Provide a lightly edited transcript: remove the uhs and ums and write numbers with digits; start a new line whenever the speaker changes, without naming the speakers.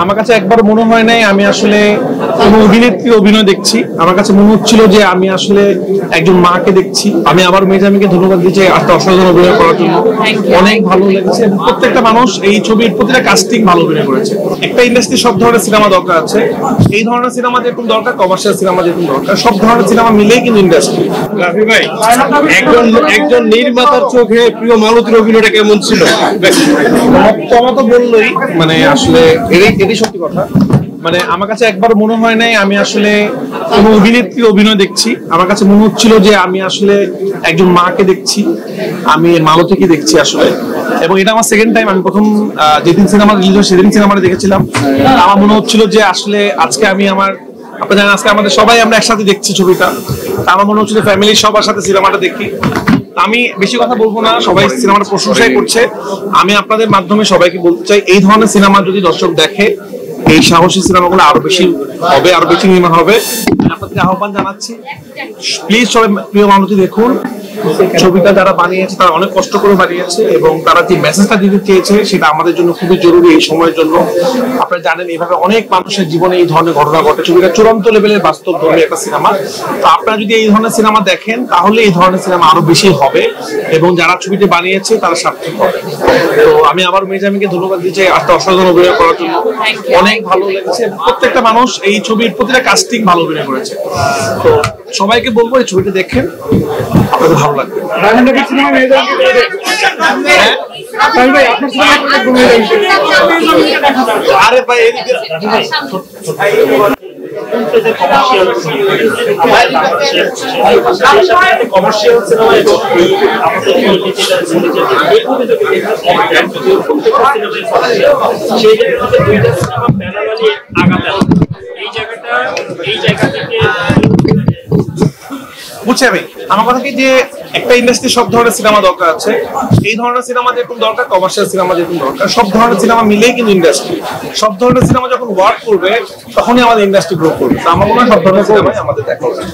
আমার কাছে একবার মনে হয় নাই আমি আসলে কোনো অভিনেত্রীর অভিনয় দেখছি। আমার কাছে মনে হচ্ছিল যে আমি আসলে একজন মাকে দেখছি। আমি আবার মেজামিকে ধন্যবাদ দিচ্ছি একটা অসাধারণ অভিনয় করার জন্য। অনেক ভালো লেগেছে। প্রত্যেকটা মানুষ এই ছবির প্রতিটা কাস্টিং ভালো অভিনয় করেছে। একটা ইন্ডাস্ট্রি সব ধরনের সিনেমা দরকার আছে। এই ধরনের সিনেমা যেরকম দরকার, কমার্শিয়াল সিনেমা যেরকম দরকার, সব ধরনের সিনেমা মিলেই কিন্তু ইন্ডাস্ট্রি।
রাফি ভাই, একজন একজন নির্মাতার চোখে প্রিয় মালতীর অভিনয়টা কেমন ছিল?
তোমা তো বললোই, মানে আসলে এটাই সত্যি কথা। মানে আমার কাছে একবার মনে হয় নাই আমি আসলে কোনো অভিনেত্রীর অভিনয় দেখছি। আমার কাছে মনে হচ্ছিল যে আমি আসলে একজন মাকে দেখছি, আমি মালতীকে দেখছি আসলে। এবং এটা আমার সেকেন্ড টাইম। আমি প্রথম যেদিন সিনেমা রিলিজ হয় সেদিন সিনেমাটা দেখেছিলাম। আমার মনে হচ্ছিল যে আসলে আজকে আমি আপনারা জানেন আজকে আমাদের সবাই আমরা একসাথে দেখছি ছবিটা। আমার মনে হচ্ছিল ফ্যামিলির সবার সাথে সিনেমাটা দেখি। আমি বেশি কথা বলবো না, সবাই সিনেমাটা প্রশংসাই করছে। আমি আপনাদের মাধ্যমে সবাইকে বলতে চাই, এই ধরনের সিনেমা যদি দর্শক দেখে, এই সাহসী সিনেমাগুলো আরো বেশি হবে, আরো বেশি নির্মাণ হবে। আপনাদের আহ্বান জানাচ্ছি, প্লিজ সবাই প্রিয় মালতী দেখুন। ছবিটা যারা বানিয়েছে তারা অনেক কষ্ট করে বানিয়েছে এবং তারা যে মেসেজটা দিতে চেয়েছে সেটা আমাদের জন্য খুবই জরুরি এই সময়ের জন্য। আপনারা জানেন এইভাবে অনেক মানুষের জীবনে এই ধরনের ঘটনা ঘটে। ছবিটা চূড়ান্ত লেভেলের বাস্তব ধর্মী একটা সিনেমা। তো আপনারা যদি এই ধরনের সিনেমা দেখেন তাহলে এই ধরনের সিনেমা আরো বেশি হবে এবং যারা ছবিটি বানিয়েছে তারা সার্থক হবে। তো আমি আবার মেজামিকে ধন্যবাদ দিচ্ছি একটা অসাধারণ অভিনয় করার জন্য। অনেক ভালো লেগেছে। প্রত্যেকটা মানুষ এই ছবির প্রতিটা কাস্টিং ভালো অভিনয় করেছে। তো সবাইকে বলবো এই ছবিটা দেখেন, আপনাদের ভালো লাগবে। আরে ভাই
কমার্শিয়াল সিনেমা এবং সেই জায়গাতে দুইটা সিনেমা প্যারালালি আগাতে হবে। এই জায়গা থেকে
বুঝছি আমি। আমার কথা কি যে একটা ইন্ডাস্ট্রি সব ধরনের সিনেমা দরকার আছে। এই ধরনের সিনেমা যেরকম দরকার, কমার্শিয়াল সিনেমা যেরকম দরকার, সব ধরনের সিনেমা মিলেই কিন্তু ইন্ডাস্ট্রি। সব ধরনের সিনেমা যখন ওয়ার্ক করবে তখনই আমাদের ইন্ডাস্ট্রি গ্রো করবে। তো আমার মনে হয় সব ধরনের সিনেমাই আমাদের দেখা উচিত।